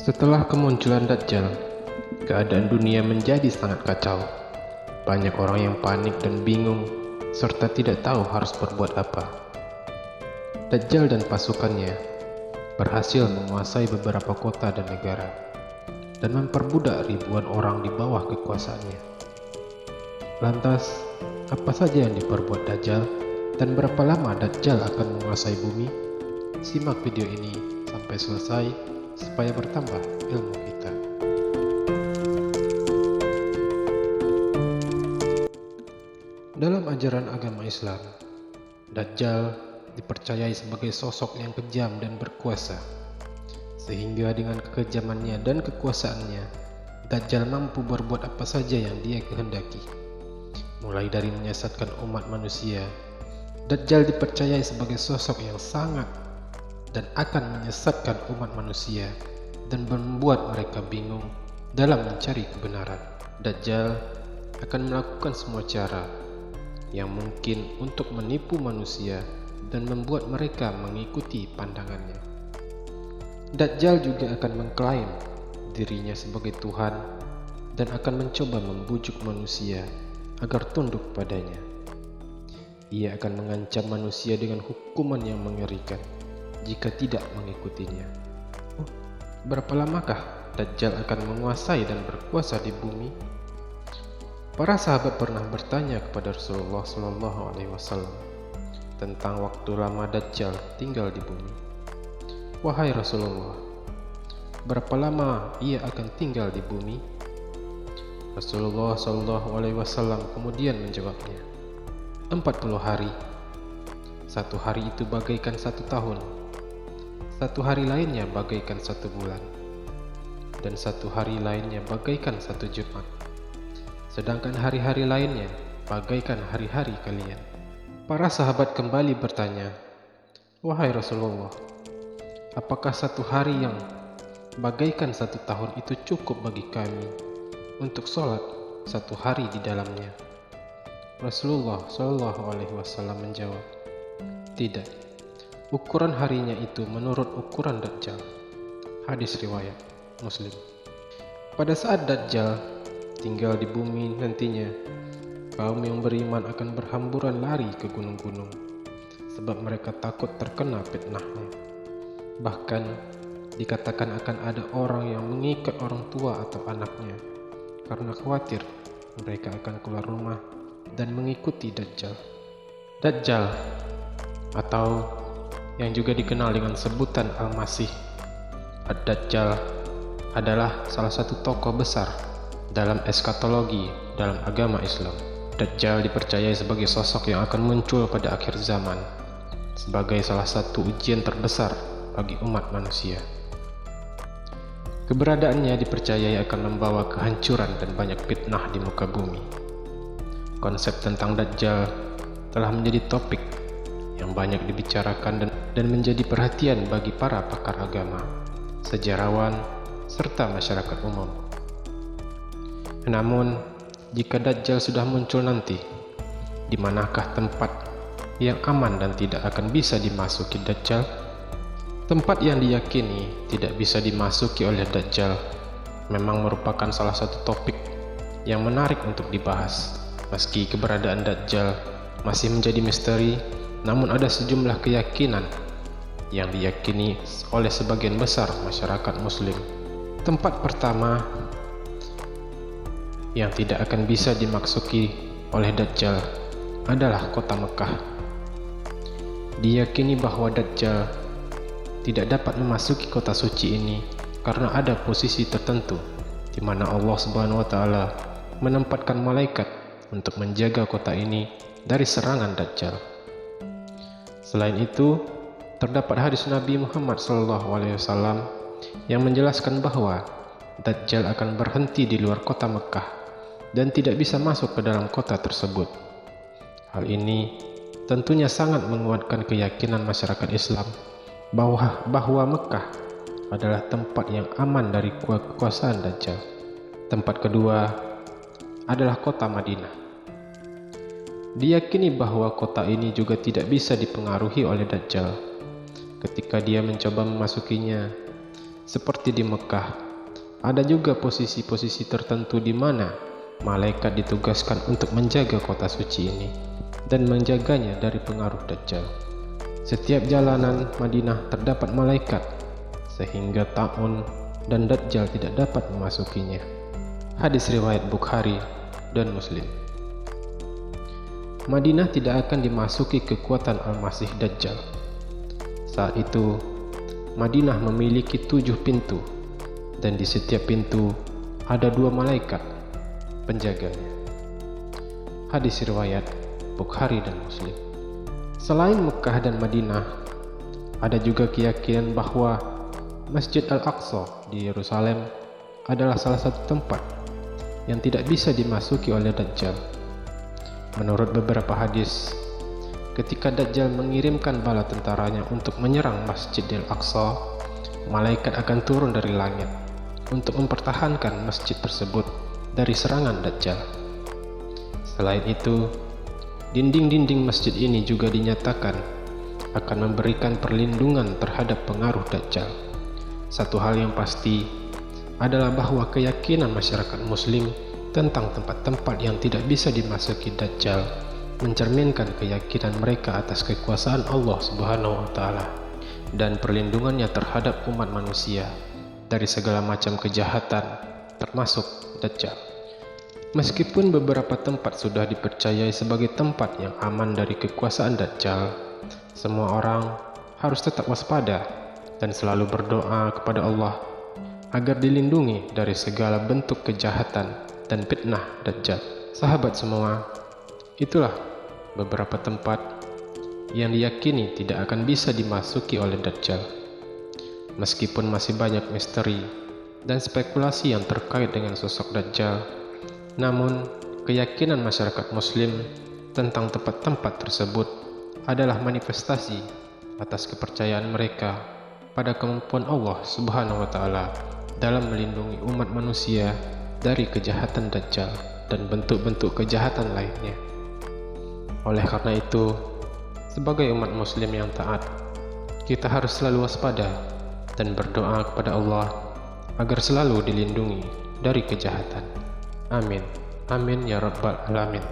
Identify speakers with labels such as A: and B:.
A: Setelah kemunculan Dajjal, keadaan dunia menjadi sangat kacau. Banyak orang yang panik dan bingung, serta tidak tahu harus berbuat apa. Dajjal dan pasukannya berhasil menguasai beberapa kota dan negara, dan memperbudak ribuan orang di bawah kekuasaannya. Lantas, apa saja yang diperbuat Dajjal, dan berapa lama Dajjal akan menguasai bumi? Simak video ini sampai selesai supaya bertambah ilmu kita. Dalam ajaran agama Islam, Dajjal dipercayai sebagai sosok yang kejam dan berkuasa, sehingga dengan kekejamannya dan kekuasaannya, Dajjal mampu berbuat apa saja yang dia kehendaki. Mulai dari menyesatkan umat manusia, Dajjal dipercayai sebagai sosok yang sangat dan akan menyesatkan umat manusia dan membuat mereka bingung dalam mencari kebenaran. Dajjal akan melakukan semua cara yang mungkin untuk menipu manusia dan membuat mereka mengikuti pandangannya. Dajjal juga akan mengklaim dirinya sebagai Tuhan dan akan mencoba membujuk manusia agar tunduk padanya. Ia akan mengancam manusia dengan hukuman yang mengerikan jika tidak mengikutinya. Berapa lamakah Dajjal akan menguasai dan berkuasa di bumi? Para sahabat pernah bertanya kepada Rasulullah SAW tentang waktu lama Dajjal tinggal di bumi. Wahai Rasulullah, berapa lama ia akan tinggal di bumi? Rasulullah SAW kemudian menjawabnya, 40 hari. Satu hari itu bagaikan 1 tahun. Satu hari lainnya bagaikan 1 bulan. Dan satu hari lainnya bagaikan 1 Jumat. Sedangkan hari-hari lainnya bagaikan hari-hari kalian. Para sahabat kembali bertanya, wahai Rasulullah, apakah 1 hari yang bagaikan 1 tahun itu cukup bagi kami untuk sholat 1 hari di dalamnya? Rasulullah SAW menjawab, tidak. Ukuran harinya itu menurut ukuran Dajjal. Hadis riwayat Muslim. Pada saat Dajjal tinggal di bumi nantinya, kaum yang beriman akan berhamburan lari ke gunung-gunung, sebab mereka takut terkena fitnahnya. Bahkan dikatakan akan ada orang yang mengikat orang tua atau anaknya, karena khawatir mereka akan keluar rumah dan mengikuti Dajjal. Dajjal, atau yang juga dikenal dengan sebutan Al-Masih, Ad-Dajjal, adalah salah satu tokoh besar dalam eskatologi dalam agama Islam. Dajjal dipercayai sebagai sosok yang akan muncul pada akhir zaman, sebagai salah satu ujian terbesar bagi umat manusia. Keberadaannya dipercayai akan membawa kehancuran dan banyak fitnah di muka bumi. Konsep tentang Dajjal telah menjadi topik yang banyak dibicarakan dan menjadi perhatian bagi para pakar agama, sejarawan, serta masyarakat umum. Namun, jika Dajjal sudah muncul nanti, di manakah tempat yang aman dan tidak akan bisa dimasuki Dajjal? Tempat yang diyakini tidak bisa dimasuki oleh Dajjal memang merupakan salah satu topik yang menarik untuk dibahas. Meski keberadaan Dajjal masih menjadi misteri, namun ada sejumlah keyakinan yang diyakini oleh sebagian besar masyarakat Muslim. Tempat pertama yang tidak akan bisa dimasuki oleh Dajjal adalah kota Mekah. Diyakini bahwa Dajjal tidak dapat memasuki kota suci ini karena ada posisi tertentu di mana Allah Subhanahu wa taala menempatkan malaikat untuk menjaga kota ini dari serangan Dajjal. Selain itu, terdapat hadis Nabi Muhammad SAW yang menjelaskan bahwa Dajjal akan berhenti di luar kota Mekah dan tidak bisa masuk ke dalam kota tersebut. Hal ini tentunya sangat menguatkan keyakinan masyarakat Islam bahwa Mekah adalah tempat yang aman dari kekuasaan Dajjal. Tempat kedua adalah kota Madinah. Diyakini bahwa kota ini juga tidak bisa dipengaruhi oleh Dajjal. Ketika dia mencoba memasukinya, Seperti di Mekah, ada juga posisi-posisi tertentu di mana malaikat ditugaskan untuk menjaga kota suci ini dan menjaganya dari pengaruh Dajjal. Setiap jalanan Madinah terdapat malaikat, sehingga Ta'un dan Dajjal tidak dapat memasukinya. Hadis riwayat Bukhari dan Muslim. Madinah tidak akan dimasuki kekuatan Al-Masih Dajjal. Saat itu, Madinah memiliki 7 pintu, dan di setiap pintu ada 2 malaikat penjaganya. Hadis riwayat Bukhari dan Muslim. Selain Mekah dan Madinah, ada juga keyakinan bahwa Masjid Al-Aqsa di Yerusalem adalah salah satu tempat yang tidak bisa dimasuki oleh Dajjal. Menurut beberapa hadis, ketika Dajjal mengirimkan bala tentaranya untuk menyerang Masjid Al-Aqsa, malaikat akan turun dari langit untuk mempertahankan masjid tersebut dari serangan Dajjal. Selain itu, dinding-dinding masjid ini juga dinyatakan akan memberikan perlindungan terhadap pengaruh Dajjal. Satu hal yang pasti adalah bahwa keyakinan masyarakat Muslim tentang tempat-tempat yang tidak bisa dimasuki Dajjal mencerminkan keyakinan mereka atas kekuasaan Allah Subhanahu wa Ta'ala dan perlindungannya terhadap umat manusia dari segala macam kejahatan, termasuk Dajjal. Meskipun beberapa tempat sudah dipercayai sebagai tempat yang aman dari kekuasaan Dajjal, semua orang harus tetap waspada dan selalu berdoa kepada Allah agar dilindungi dari segala bentuk kejahatan dan fitnah Dajjal. Sahabat semua, itulah beberapa tempat yang diyakini tidak akan bisa dimasuki oleh Dajjal. Meskipun masih banyak misteri dan spekulasi yang terkait dengan sosok Dajjal, namun keyakinan masyarakat Muslim tentang tempat-tempat tersebut adalah manifestasi atas kepercayaan mereka pada kemampuan Allah Subhanahu wa Ta'ala dalam melindungi umat manusia dari kejahatan Dajjal dan bentuk-bentuk kejahatan lainnya. Oleh karena itu, sebagai umat Muslim yang taat, kita harus selalu waspada dan berdoa kepada Allah agar selalu dilindungi dari kejahatan. Amin. Amin ya Rabbal Alamin.